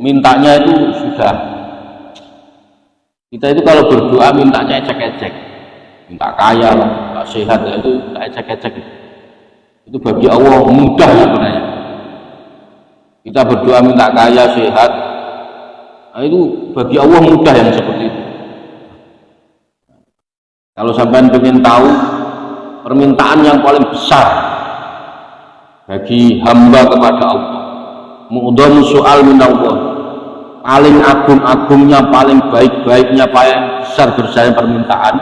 mintanya itu sudah, kita itu kalau berdoa mintanya ecek-ecek, minta kaya lah, minta sehat, itu ecek-ecek. Itu bagi Allah mudah sebenarnya. Kita berdoa minta kaya, sehat, nah itu bagi Allah mudah yang seperti itu. Kalau sampean ingin tahu permintaan yang paling besar bagi hamba kepada Allah, mu'dhamu soal minallah, paling agung-agungnya, paling baik-baiknya, paling besar-besarnya permintaan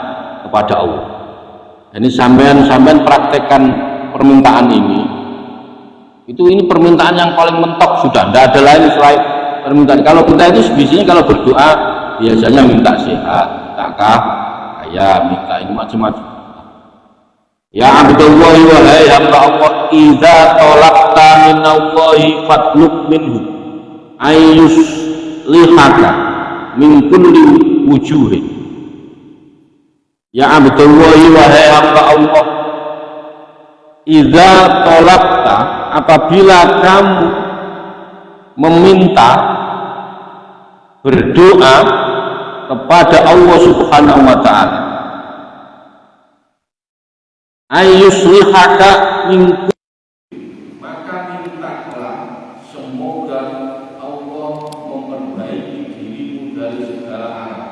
kepada Allah. Ini sampean praktekkan permintaan ini. Ini permintaan yang paling mentok sudah, tidak ada lain selain permintaan. Kalau kita itu biasanya kalau berdoa biasanya minta sehat, minta kaya, minta ini macam-macam. Ya Abdullah wahai hamba Allah, idza talaqta minallahi fatlub minhu ayyus lihaka min kulli wujuhin. Ya Abdullah wahai hamba Allah, idza talaqta, apabila kamu meminta, berdoa kepada Allah Subhanahu wa ta'ala, ayyuslihaka min, maka mintalah semoga Allah memperbaiki dirimu dari segala arah.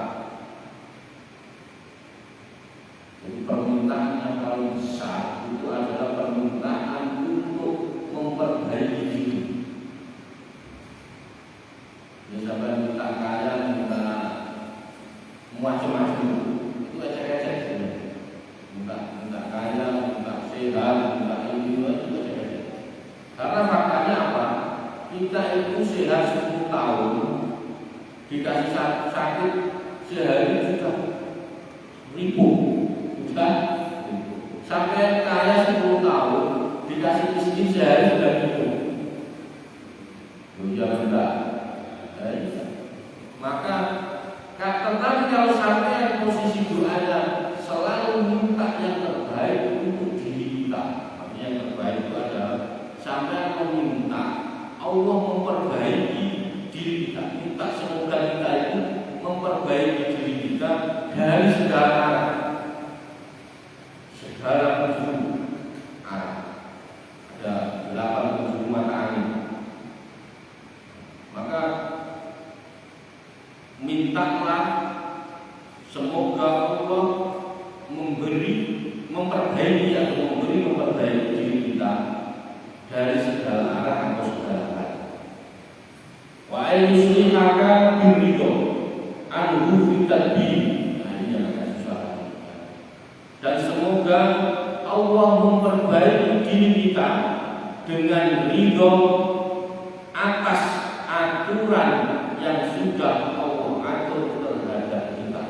Jadi permintaan yang paling besar itu adalah permintaan untuk memperbaiki diri. Misalnya minta kaya, minta macam-macam, itu ecek-ecek saja. Minta kaya, minta sehat, minta ini, itu ecek-ecek. Karena faktanya apa? Kita itu sehat 10 tahun, dikasih sakit sehari sudah 1000, sudah sampai kaya 10 tahun, dikasih miskin sehari sudah 1000. Jangan. Maka tetapi kalau sampai posisi doanya selalu minta yang terbaik untuk diri kita, artinya yang terbaik itu adalah sampai meminta Allah memperbaiki diri kita, minta semoga kita itu memperbaiki diri kita dari segala arah, segala penjuru arah. Ada 8 penjuru mata angin. Maka mintalah semoga Allah memperbaiki diri kita dari segala arah atau segala arah. Wa ayyuslihaka biridho anhu fitadbi. Nah, ini yang akan susah. Dan semoga Allah memperbaiki diri kita dengan ridho atas aturan yang sudah Allah atur terhadap kita.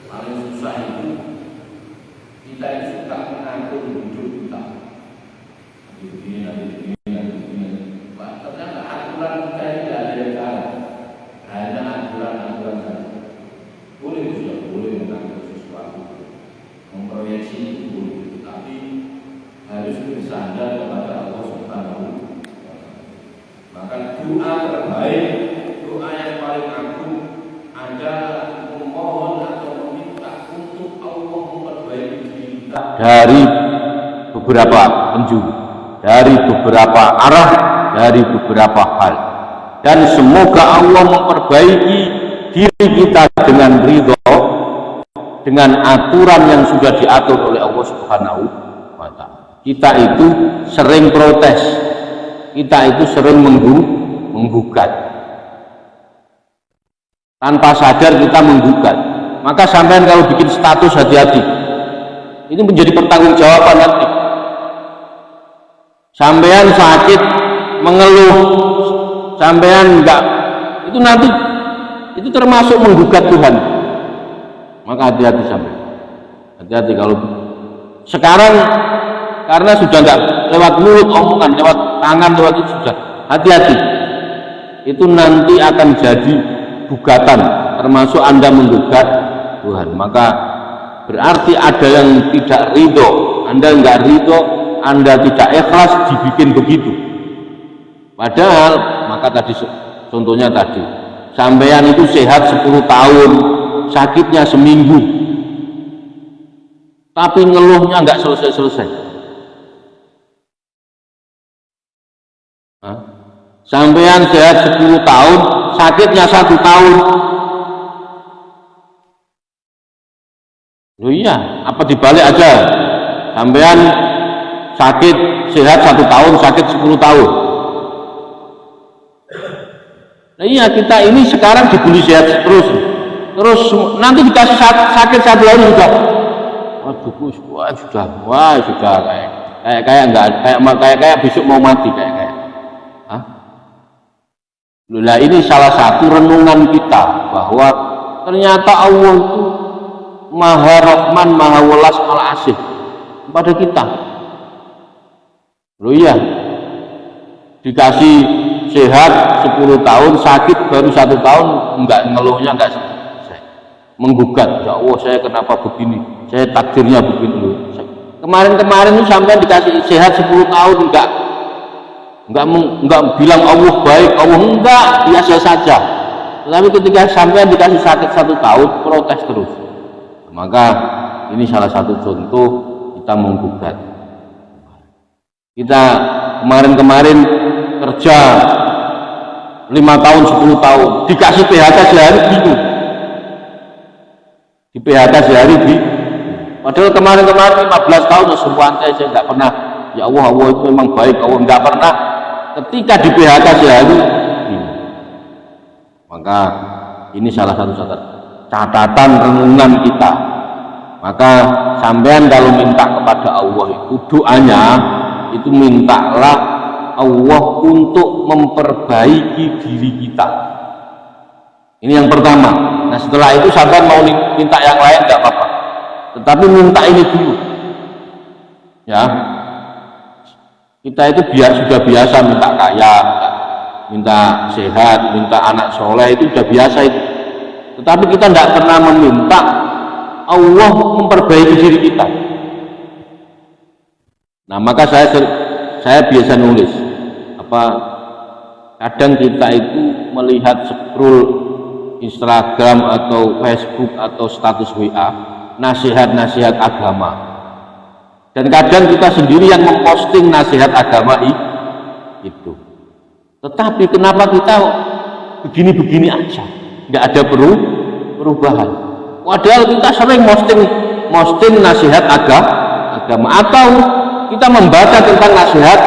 Paling susah itu kita suka mengatur hidup kita. Begini. Ternyata aturan kita tidak ada yang salah, hanya aturan saja. Boleh mengatur sesuatu, memproyeksi itu boleh, tapi harus bersandar kepada Allah Subhanahu. Maka doa terbaik, doa yang paling agung adalah memohon atau meminta untuk Allah memperbaiki diri kita dari beberapa penjuru, dari beberapa arah, dari beberapa hal, dan semoga Allah memperbaiki diri kita dengan ridho, dengan aturan yang sudah diatur oleh Allah Subhanahu wa ta'ala. Kita itu sering protes, kita itu sering menggugat, tanpa sadar kita menggugat. Maka sampean kalau bikin status hati-hati, ini menjadi pertanggungjawaban nanti. Sampean sakit mengeluh, sampean enggak, itu nanti itu termasuk menggugat Tuhan. Maka hati-hati sampean, hati-hati kalau sekarang, karena sudah enggak lewat mulut omongan, lewat tangan, lewat itu sudah, hati-hati, itu nanti akan jadi gugatan, termasuk Anda menggugat Tuhan. Maka berarti ada yang tidak ridho, Anda enggak ridho, Anda tidak ikhlas dibikin begitu. Padahal maka tadi contohnya tadi, sampean itu sehat 10 tahun, sakitnya seminggu, tapi ngeluhnya nggak selesai-selesai. Sampean sehat 10 tahun, sakitnya 1 tahun. Loh iya, apa dibalik aja? Sampean sakit sehat 1 tahun, sakit 10 tahun. Nah iya, kita ini sekarang dibeli sehat terus nanti dikasih sakit 1 hari sudah, wah sudah kayak besok mau mati kayak. Lah ini salah satu renungan kita bahwa ternyata Allah itu Maha Rahman, Maha Welas, Maha Asih pada kita. Loh iya, dikasih sehat 10 tahun, sakit baru 1 tahun, enggak ngeluhnya, enggak selesai, menggugat, ya Allah saya kenapa begini, saya takdirnya begini. Loh, kemarin itu sampai dikasih sehat 10 tahun enggak bilang Allah baik, Allah enggak, biasa saja. Tetapi ketika sampai dikasih sakit 1 tahun, protes terus. Maka ini salah satu contoh kita menggugat. Kita kemarin kerja 5 tahun 10 tahun dikasih PHK sehari bingung, di PHK sehari padahal kemarin 15 tahun semua saya nggak pernah, ya Allah itu memang baik, Allah nggak pernah. Ketika di PHK sehari bingung. Maka ini salah satu catatan renungan kita. Maka sampean kalau minta kepada Allah itu doanya itu mintalah Allah untuk memperbaiki diri kita. Ini yang pertama. Nah setelah itu sampean mau minta yang lain nggak apa-apa, tetapi minta ini dulu ya. Kita itu sudah biasa minta kaya, minta sehat, minta anak soleh, itu sudah biasa itu. Tetapi kita tidak pernah meminta Allah memperbaiki diri kita. Nah maka saya biasa nulis kadang kita itu melihat scroll Instagram atau Facebook atau status WA nasihat-nasihat agama, dan kadang kita sendiri yang memposting nasihat agama itu. Tetapi kenapa kita begini-begini aja, nggak ada perubahan? Padahal kita sering posting nasihat agama, atau kita membaca tentang nasihat,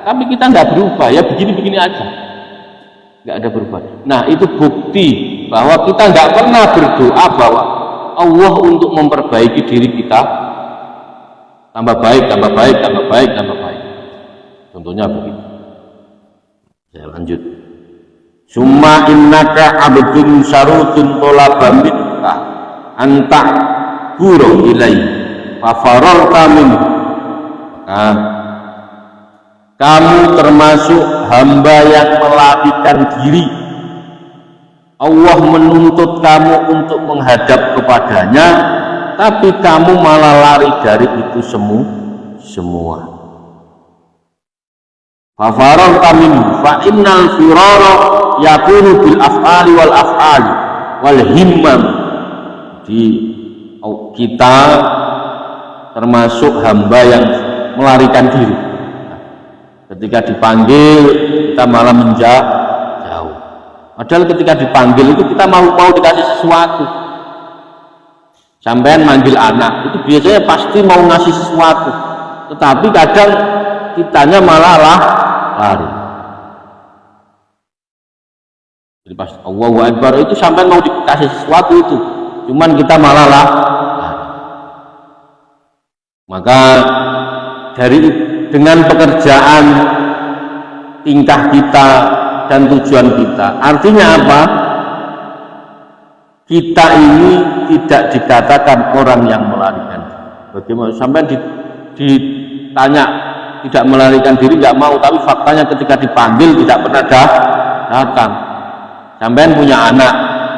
tapi kita nggak berubah, ya begini-begini aja, nggak ada perubahan. Nah itu bukti bahwa kita nggak pernah berdoa bahwa Allah untuk memperbaiki diri kita tambah baik. Contohnya begitu. Saya lanjut. Summa innaka abdun syarutun tolaba minka anta guru ilai fafararta minhu. Kamu termasuk hamba yang melarikan diri. Allah menuntut kamu untuk menghadap kepadanya, tapi kamu malah lari dari itu semua. Fafararta minhu fa innal firara yakunu bil af'ali wal af'ali wal himmam. Di kita termasuk hamba yang melarikan diri. Ketika dipanggil kita malah menjauh. Padahal ketika dipanggil itu kita mau dikasih sesuatu. Sampean manggil anak itu biasanya pasti mau ngasih sesuatu, tetapi kadang kitanya malah lari. Jadi pas Allahu Akbar itu sampean mau dikasih sesuatu itu, cuman kita malah lari. Maka dengan pekerjaan, tingkah kita dan tujuan kita, artinya apa? Kita ini tidak dikatakan orang yang melarikan diri. Bagaimana sampai ditanya tidak melarikan diri, nggak mau, tapi faktanya ketika dipanggil tidak pernah datang. Sampai punya anak,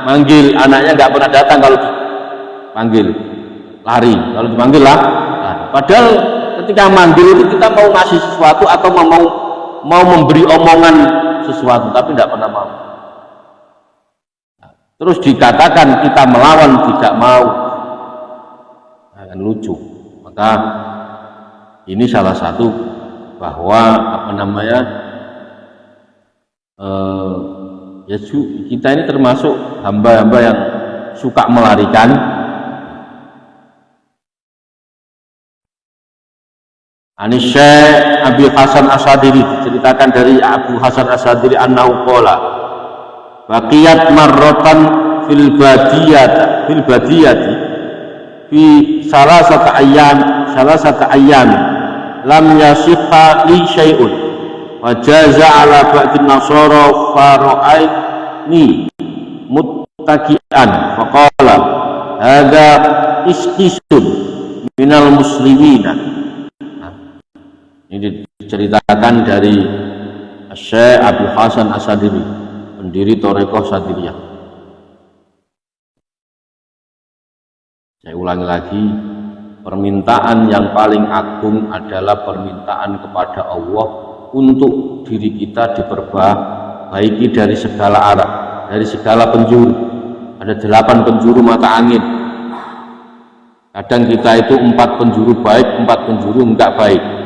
manggil anaknya nggak pernah datang, kalau dipanggil lari, kalau dipanggil lari. Padahal ketika manggil itu kita mau ngasih sesuatu atau mau mau memberi omongan sesuatu tapi tidak pernah mau. Terus dikatakan kita melawan tidak mau, akan lucu. Maka ini salah satu bahwa ya kita ini termasuk hamba-hamba yang suka melarikan. Anis Syekh Abi Hasan Asadili, diceritakan dari Abu Hasan Asadili annahu qala baqiyat marratan fil badiyati fi salasata ayyam lam yasihha li syai'un wa jaza ala ba'din nasara fara'aini muttaqian faqala hadza isqisun minal muslimina. Ini diceritakan dari Syekh Abu Hasan Asadili, pendiri Thariqah Sadiliyah. Saya ulangi lagi, permintaan yang paling agung adalah permintaan kepada Allah untuk diri kita diperbaiki dari segala arah, dari segala penjuru. Ada 8 penjuru mata angin. Kadang kita itu 4 penjuru baik, 4 penjuru enggak baik.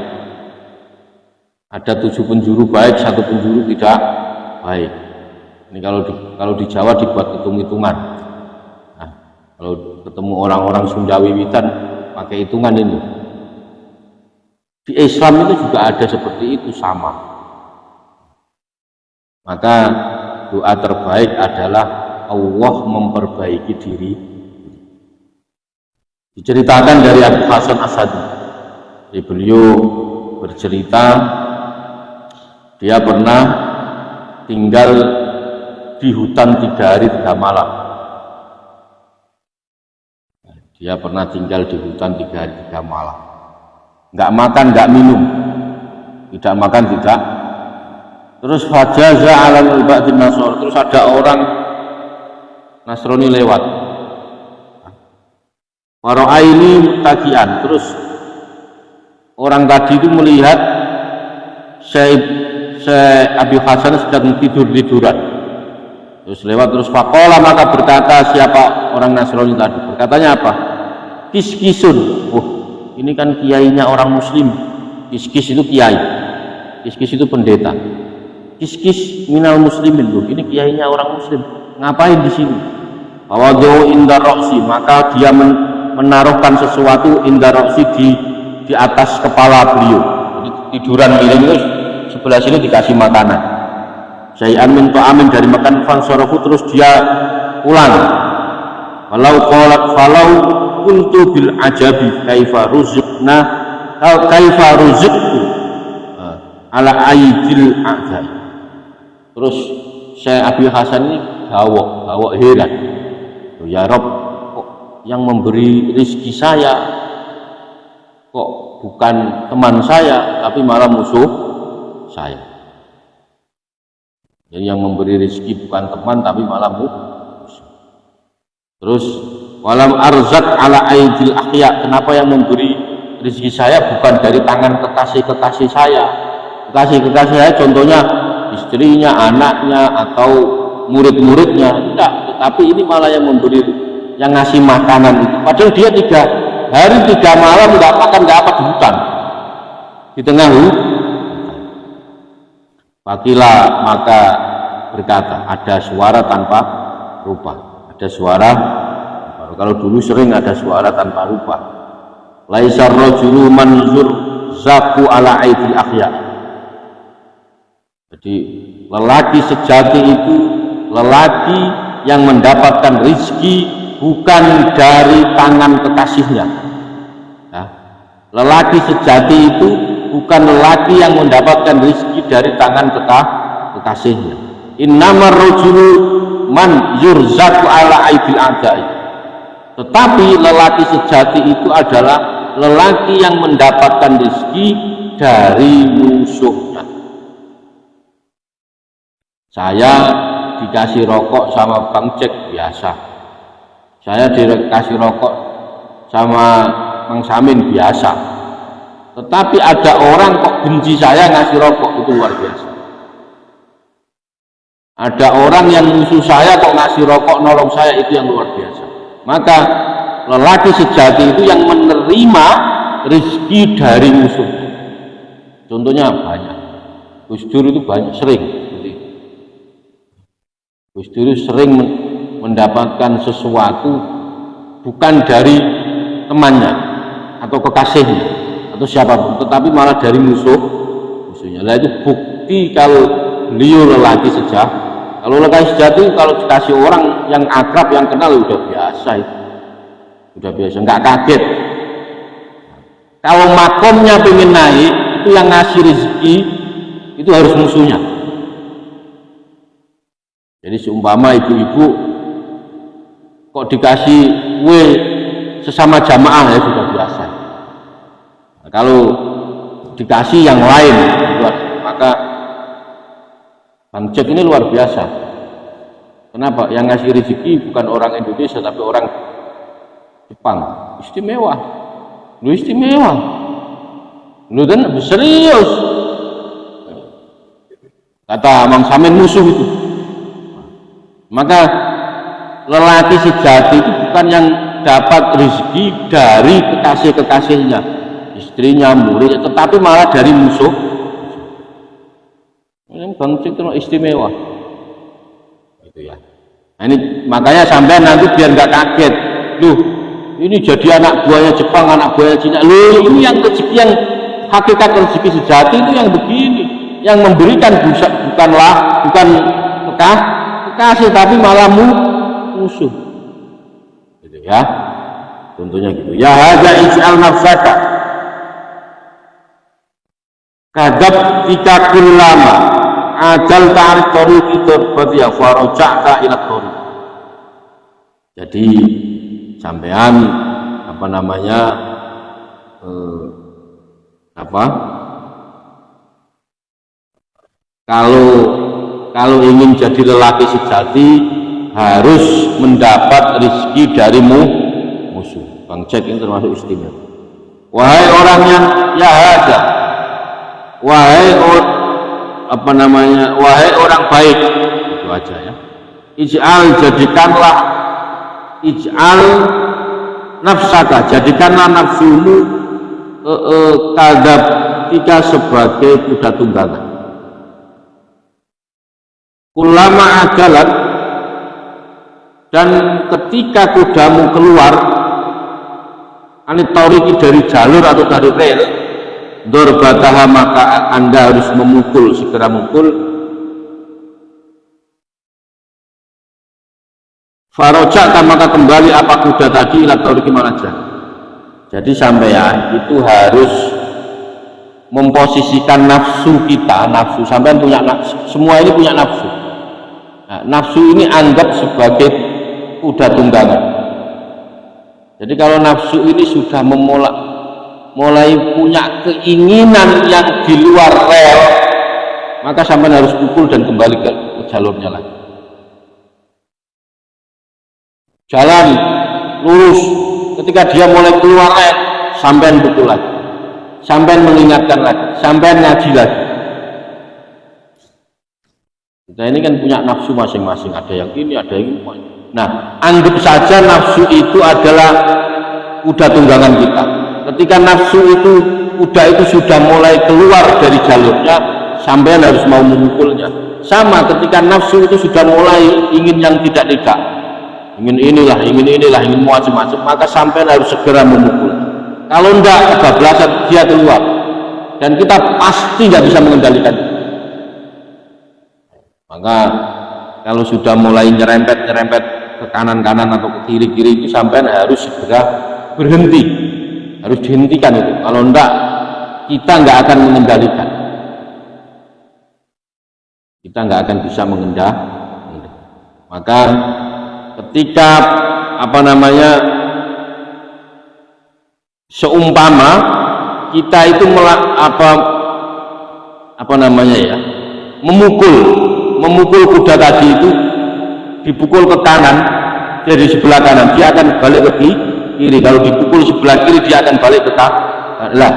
Ada 7 penjuru baik, 1 penjuru tidak baik. Ini kalau di Jawa dibuat hitung-hitungan. Nah, kalau ketemu orang-orang Sunda Wiwitan pakai hitungan ini. Di Islam itu juga ada seperti itu, sama. Maka doa terbaik adalah Allah memperbaiki diri. Diceritakan dari Abu Hasan Asadi, beliau bercerita dia pernah tinggal di hutan 3 hari 3 malam. Dia pernah tinggal di hutan 3 hari 3 malam. Nggak makan, nggak minum, tidak makan, tidak. Terus fajaza alal ba'din nasor. Terus ada orang Nasrani lewat. Wara'aini muttaqian. Terus orang tadi itu melihat Syekh Abi Hasan sedang tiduran. Terus lewat, terus faqala, maka berkata siapa orang Nasrani tadi, berkatanya apa? Kiskisun. Oh, ini kan kiainya orang muslim. Kiskis itu kiai, kiskis itu pendeta. Kiskis minal muslimin. Loh, ini kiainya orang muslim, ngapain di sini? Fawadhu inda ra'si, maka dia menaruhkan sesuatu inda ra'si di atas kepala beliau. Jadi tiduran miring terus sebelah sini dikasih makanan. Syai'an min ta'amin, dari makan, fansarafu, terus dia pulang. Falau kuntu bil ajabi kaifa ruziqtu ala aidil a'dai. Terus Syekh Abi Hasan ini gawok heran. Ya Rob, kok yang memberi rezeki saya kok bukan teman saya tapi malah musuh saya. Jadi yang memberi rezeki bukan teman tapi malah musuh. Terus walam arzak ala aidil akhya, kenapa yang memberi rezeki saya bukan dari tangan kekasih saya? Kekasih saya contohnya istrinya, anaknya, atau murid-muridnya, tidak, tapi ini malah yang memberi, yang ngasih makanan itu. Padahal dia 3 hari 3 malam nggak makan, nggak apa, di hutan, di tengah hutan. Fakila, maka berkata, ada suara tanpa rupa. Ada suara, kalau dulu sering ada suara tanpa rupa. Laisar rajulu manzur zaku ala aidil akhya. Jadi lelaki sejati itu lelaki yang mendapatkan rezeki bukan dari tangan kekasihnya. Nah, lelaki sejati itu bukan lelaki yang mendapatkan rezeki dari tangan kekasihnya. Innamar rajulu man yurzaku ala aidil a'dai. Tetapi lelaki sejati itu adalah lelaki yang mendapatkan rezeki dari musuhnya. Saya dikasih rokok sama Bang Cek biasa, saya dikasih rokok sama Mang Samin biasa, Tetapi ada orang kok benci saya ngasih rokok, itu luar biasa. Ada orang yang musuh saya kok ngasih rokok nolong saya, itu yang luar biasa. Maka lelaki sejati itu yang menerima rezeki dari musuh. Contohnya banyak. Gus Dur itu banyak, sering. Gus Dur sering mendapatkan sesuatu bukan dari temannya atau kekasihnya atau siapapun, tetapi malah dari musuhnya. Nah, itu bukti kalau beliau lelaki sejati. Kalau lelaki sejati, kalau dikasih orang yang akrab, yang kenal, udah biasa itu. Udah biasa, nggak kaget. Kalau makomnya pengen naik, itu yang ngasih rezeki itu harus musuhnya. Jadi seumpama ibu-ibu kok dikasih kue sesama jamaah, ya sudah biasa. Nah, kalau dikasih yang lain, maka Bang Jack ini luar biasa. Kenapa? Yang ngasih rezeki bukan orang Indonesia tapi orang Jepang. Istimewa. Lu istimewa. Lu dan serius. Kata Mang Samin musuh itu. Maka lelaki sejati itu bukan yang dapat rezeki dari kekasih-kekasihnya, istrinya, muridnya, tetapi malah dari musuh. Ini Bang Cik itu istimewa. Gitu ya. Nah, ini makanya sampai nanti biar nggak kaget. Loh, ini jadi anak buahnya Jepang, anak buahnya Cina. Loh, ini yang rezeki, yang hakikat rezeki sejati itu yang begini. Yang memberikan bukan kekasih tapi malah musuh. Gitu ya. Contohnya gitu. Ya hadza is'al nafsaka. Kadab tika kullama ajal ta'arif tariqi terbati ya faroja'ka ila tariq. Jadi sampean kalau ingin jadi lelaki sejati harus mendapat rezeki dari musuh. Bang Jack ini termasuk istimewa. Wahai orang yang ya ada, wahai orang baik, itu aja ya. Ij'al nafsaka, jadikanlah nafsumu kadab tika sebagai kuda tunggangan. Ulama ajalat, dan ketika kudamu keluar anitoriki dari jalur atau dari rel, dorbataha, maka Anda harus memukul, segera mukul. Faroja'ka, maka kembali apa kuda tadi ila toriki maraja. Jadi sampean itu harus memposisikan nafsu kita, nafsu sampean punya nafsu, semua ini punya nafsu. Nah, nafsu ini anggap sebagai kuda tunggangan. Jadi kalau nafsu ini sudah mulai punya keinginan yang di luar rel, maka sampai harus pukul dan kembali ke jalurnya lagi. Jalan lurus, ketika dia mulai keluar rel, sampai pukul lagi, sampai mengingatkan lagi, sampai ngaji lagi. Kita ini kan punya nafsu masing-masing, ada yang ini, ada yang ini. Nah, anggap saja nafsu itu adalah kuda tunggangan kita. Ketika nafsu itu, kuda itu sudah mulai keluar dari jalurnya, sampean harus mau memukulnya. Sama ketika nafsu itu sudah mulai ingin yang tidak-tidak, ingin inilah, ingin macam-macam, maka sampean harus segera memukul. Kalau enggak, kebablasan dia keluar, dan kita pasti nggak bisa mengendalikan. Maka kalau sudah mulai nyerempet ke kanan-kanan atau ke kiri-kiri, itu sampean harus segera berhenti, harus dihentikan itu. Kalau enggak, kita nggak akan mengendalikan, kita nggak akan bisa mengendalikan. Maka ketika seumpama kita itu memukul kuda tadi itu, dipukul ke kanan, dari sebelah kanan dia akan balik ke kiri. Kalau dipukul sebelah kiri dia akan balik ke kanan. Lah,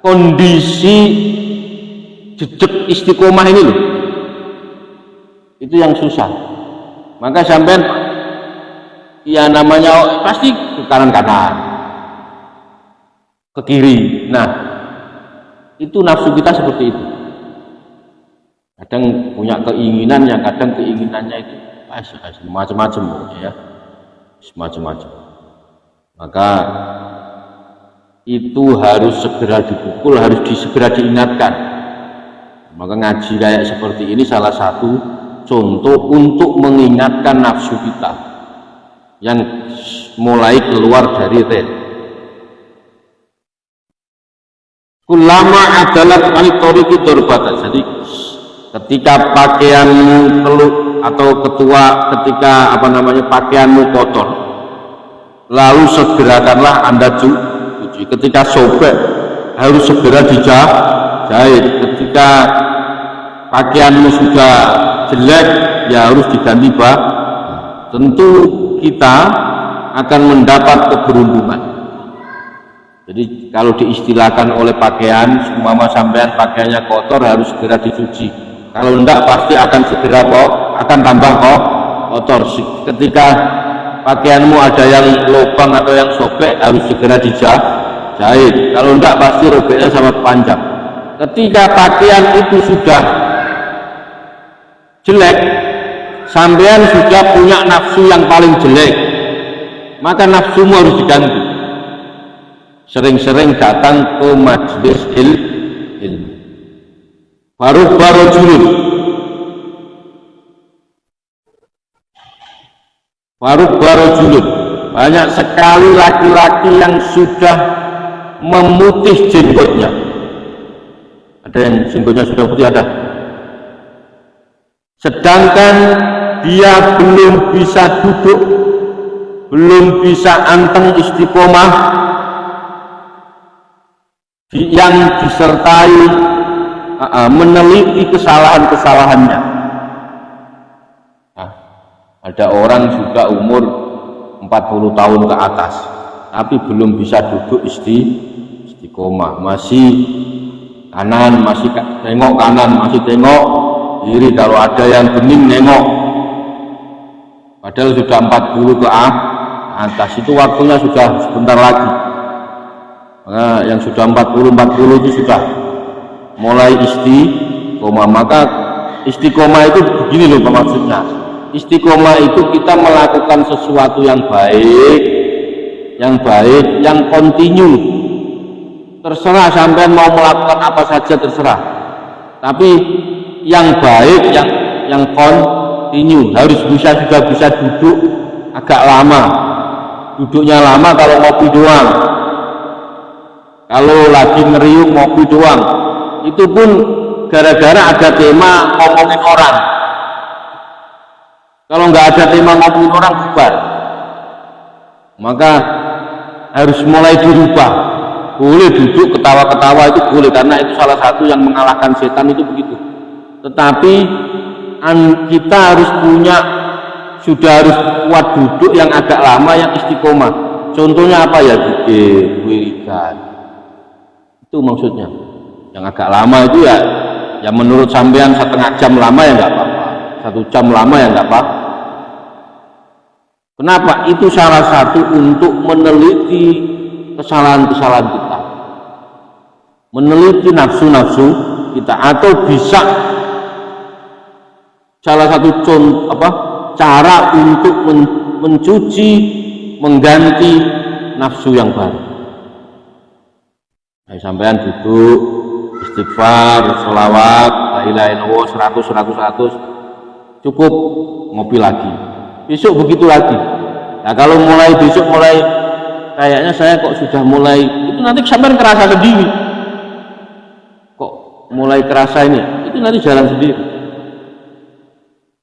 kondisi jejak istiqomah ini loh, itu yang susah. Maka sampean ya namanya pasti ke kanan-kanan, ke kiri. Nah, itu nafsu kita seperti itu. Kadang punya keinginan, yang kadang keinginannya itu macam-macam ya, macam-macam. Maka itu harus segera dipukul, harus segera diingatkan. Maka ngaji kayak seperti ini salah satu contoh untuk mengingatkan nafsu kita yang mulai keluar dari rel. Kulama adalah manitori dorbatan. Jadi ketika pakaianmu keluh atau ketika pakaianmu kotor, lalu segerakanlah Anda cuci. Ketika sobek harus segera dijahit. Ketika pakaianmu sudah jelek ya harus diganti tentu kita akan mendapat keberuntungan. Jadi kalau diistilahkan oleh pakaian, semua sampean pakaiannya kotor harus segera dicuci. Kalau enggak pasti akan segera akan tambah kotor. Ketika pakaianmu ada yang lubang atau yang sobek harus segera dijahit. Kalau enggak pasti robeknya sama panjang. Ketika pakaian itu sudah jelek, sampean sudah punya nafsu yang paling jelek, maka nafsumu harus diganti. Sering-sering datang ke majelis ilmu. Baru julid. Banyak sekali laki-laki yang sudah memutih jenggotnya. Ada yang jenggotnya sudah putih, ada. Sedangkan dia belum bisa duduk, belum bisa anteng istiqomah, yang disertai meneliti kesalahan-kesalahannya. Nah, ada orang sudah umur 40 tahun ke atas tapi belum bisa duduk istiqomah, masih kanan, masih tengok kanan, masih tengok kiri, kalau ada yang bening nengok, padahal sudah 40 ke atas, itu waktunya sudah sebentar lagi. Nah, yang sudah 40 itu sudah mulai istiqomah. Maka istiqomah itu begini loh maksudnya. Istiqomah itu kita melakukan sesuatu yang baik, yang kontinu. Terserah sampean mau melakukan apa saja, terserah. Tapi yang baik, yang kontinu, harus sudah bisa duduk agak lama. Duduknya lama kalau ngopi doang. Kalau lagi ngeriung ngopi doang, itu pun gara-gara ada tema ngomongin orang. Kalau nggak ada tema ngomongin orang, bubar. Maka harus mulai dirubah. Boleh duduk ketawa-ketawa itu boleh, karena itu salah satu yang mengalahkan setan, itu begitu. Tetapi kita harus sudah harus kuat duduk yang agak lama, yang istiqomah. Contohnya apa ya? Wiridan. Itu maksudnya. Yang agak lama itu ya menurut sampean setengah jam lama ya nggak apa-apa, 1 jam lama ya nggak apa-apa. Kenapa? Itu salah satu untuk meneliti kesalahan-kesalahan kita, meneliti nafsu-nafsu kita, atau bisa salah satu cara untuk mencuci, mengganti nafsu yang baru. Sampean duduk istighfar, sholawat, la ilaha illallah 100 cukup, ngopi lagi, besok begitu lagi. Nah kalau besok mulai kayaknya saya kok sudah mulai, itu nanti sampean kerasa sendiri kok mulai kerasa ini, itu nanti jalan sendiri.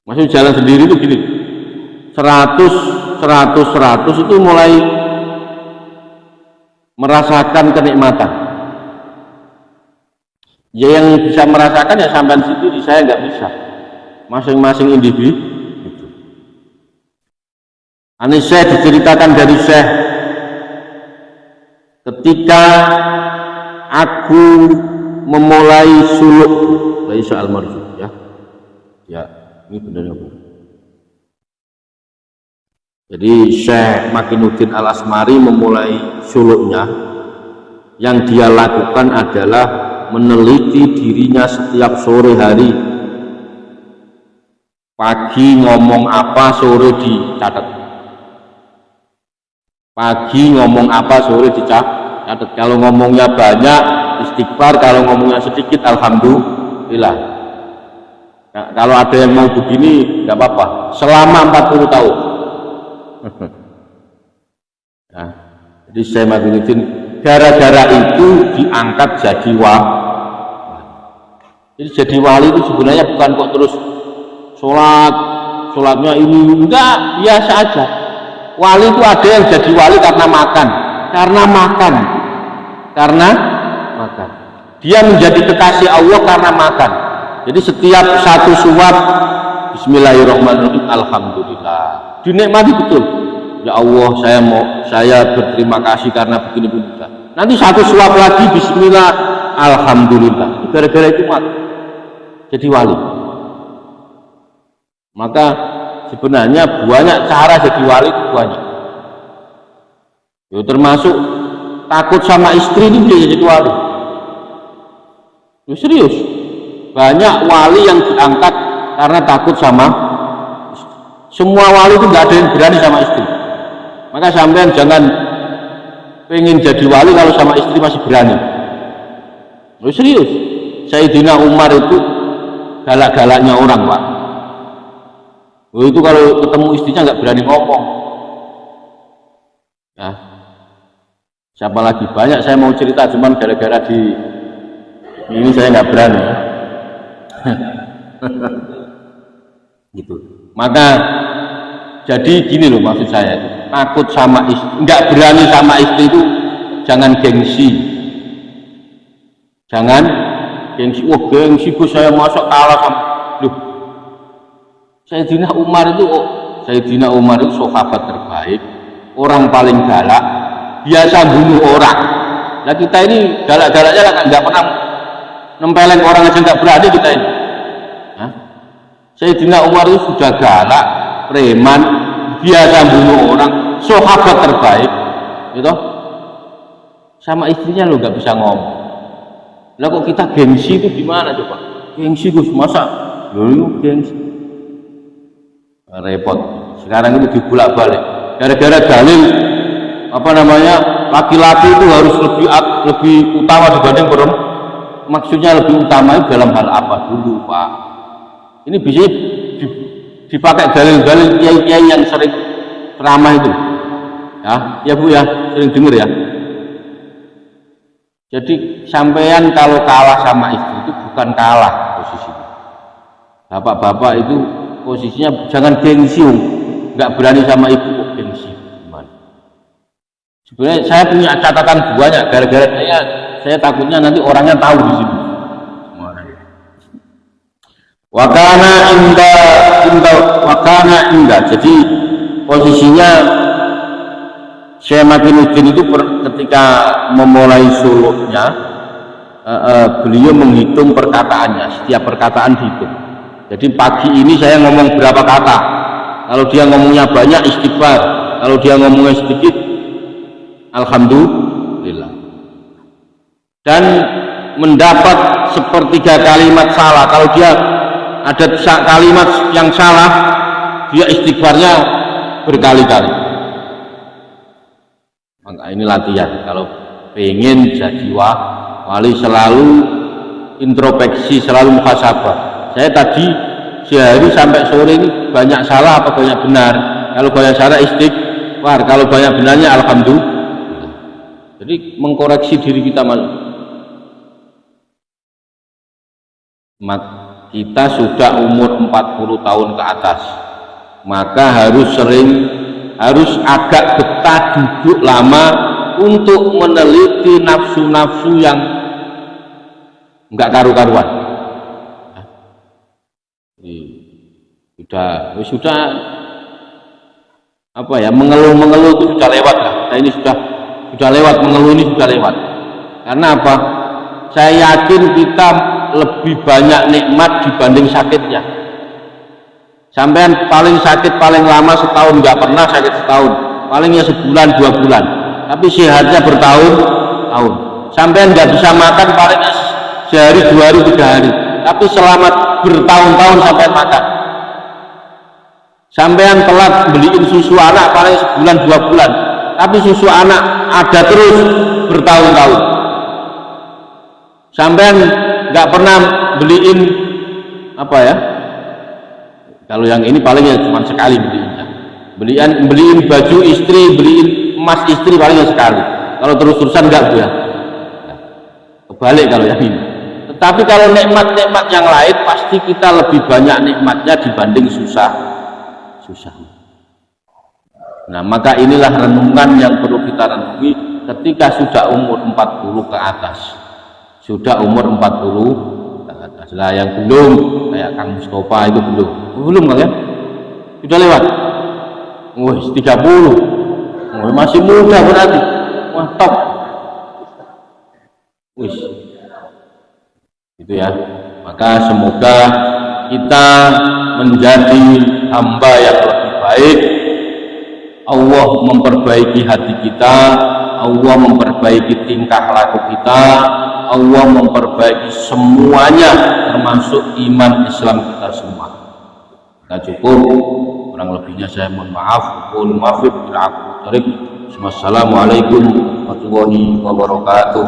Maksudnya jalan sendiri itu gini, 100 itu mulai merasakan kenikmatan. Ya yang bisa merasakan ya sampean sendiri, saya nggak bisa. Masing-masing individu. Syekh diceritakan dari Syekh ketika aku memulai suluk laisa al marju ya. Ya, ini benar Bu. Jadi Syekh Makinuddin Al-Asmari memulai suluknya, yang dia lakukan adalah meneliti dirinya setiap sore hari. Pagi ngomong apa, sore dicatat. Pagi ngomong apa, sore dicatat. Kalau ngomongnya banyak, istighfar. Kalau ngomongnya sedikit, alhamdulillah. Nah, kalau ada yang mau begini, nggak apa-apa. Selama 40 tahun. Nah, jadi saya Makinuddin gara-gara itu diangkat jadi wali. Jadi jadi wali itu sebenarnya bukan kok terus sholatnya ini, enggak, biasa aja. Wali itu ada yang jadi wali karena makan. Dia menjadi kekasih Allah karena makan. Jadi setiap satu suap bismillahirrahmanirrahim, alhamdulillah, dinikmati betul. Ya Allah, saya berterima kasih karena begini. Nanti satu suap lagi bismillah, alhamdulillah. Gara-gara itu mati jadi wali. Maka sebenarnya banyak cara jadi wali, banyak. Ya, termasuk takut sama istri ini bisa jadi wali. Ya, serius, banyak wali yang diangkat karena takut sama istri. Semua wali itu nggak ada yang berani sama istri. Maka sampean jangan pengen jadi wali kalau sama istri masih berani. Ya, serius, Sayyidina Umar itu galak-galaknya orang Pak. Oh, itu kalau ketemu istrinya nggak berani ngomong. Nah, siapa lagi banyak saya mau cerita, cuman gara-gara di ini saya nggak berani. Gitu. Maka jadi gini loh maksud saya, takut sama istri, nggak berani sama istri itu jangan gengsi. Jangan gengsi. Wah, gengsi Gus, saya masuk kalah sama. Loh, Sayyidina Umar itu sahabat terbaik, orang paling galak, biasa bunuh orang. Nah kita ini galak-galaknya nggak pernah nempeleng orang aja nggak berani kita ini. Hah? Sayyidina Umar itu sudah galak, preman, biasa bunuh orang, sahabat terbaik, gitu. Sama istrinya lo nggak bisa ngomong. Lah kok kita gengsi itu gimana coba? Gengsi Gus, masa? Loh, gengsi. Repot. Sekarang itu dibulak-balik. Gara-gara dalil apa namanya, laki-laki itu harus lebih utama dibanding perempuan. Maksudnya lebih utama itu dalam hal apa dulu Pak? Ini bisa dipakai dalil-dalil kiai-kiai yang sering ceramah itu. Ya Bu ya, sering dengar ya. Jadi sampean kalau kalah sama istri itu bukan kalah posisinya. Bapak-bapak itu posisinya jangan gengsi, nggak berani sama ibu kok gengsi. Gimana? Sebenarnya saya punya catatan banyak, gara-gara saya takutnya nanti orangnya tahu di sini. Wakana indah. Jadi posisinya Syekh Makinuddin itu ketika memulai suluknya, beliau menghitung perkataannya, setiap perkataan dihitung. Jadi pagi ini saya ngomong berapa kata. Kalau dia ngomongnya banyak, istighfar. Kalau dia ngomongnya sedikit, alhamdulillah. Dan mendapat sepertiga kalimat salah. Kalau dia ada kalimat yang salah, dia istighfarnya berkali-kali. Maka ini latihan. Kalau pengen jadi wali, selalu introspeksi, selalu muhasabah. Saya tadi sehari sampai sore ini banyak salah apa banyak benar? Kalau banyak salah istighfar, kalau banyak benarnya alhamdulillah. Jadi mengkoreksi diri kita kita sudah umur 40 tahun ke atas, maka harus agak betah duduk lama untuk meneliti nafsu-nafsu yang enggak karu-karuan. Sudah apa ya, mengeluh itu sudah lewat lah. Nah, ini sudah lewat, mengeluh ini sudah lewat. Karena apa? saya yakin kita lebih banyak nikmat dibanding sakitnya. Sampean paling sakit paling lama setahun, nggak pernah sakit setahun, palingnya sebulan 2 bulan, tapi sehatnya bertahun-tahun. Sampean nggak bisa makan palingnya sehari 2 hari 3 hari, tapi selamat bertahun-tahun sampean makan. Sampean telat beliin susu anak paling sebulan 2 bulan, tapi susu anak ada terus bertahun-tahun. Sampean nggak pernah beliin apa ya, kalau yang ini palingnya cuma sekali beliinnya, beliin baju istri, beliin emas istri palingnya sekali. Kalau terus-terusan enggak Bu ya, kebalik kalau yang ini. Tetapi kalau nikmat-nikmat yang lain pasti kita lebih banyak nikmatnya dibanding susah. Nah, maka inilah renungan yang perlu kita renungi ketika sudah umur 40 ke atas. Sudah umur 40 ke atas. Lah yang belum, kayak Kang Mustafa itu belum Kang ya? Sudah lewat. Wih, 30. Wih, masih muda berarti. Wah, top. Wih. Itu ya. Maka semoga kita menjadi hamba yang lebih baik. Allah memperbaiki hati kita, Allah memperbaiki tingkah laku kita, Allah memperbaiki semuanya termasuk iman Islam kita semua. Nah, cukup, kurang lebihnya saya mohon maaf. Wassalamualaikum warahmatullahi wabarakatuh.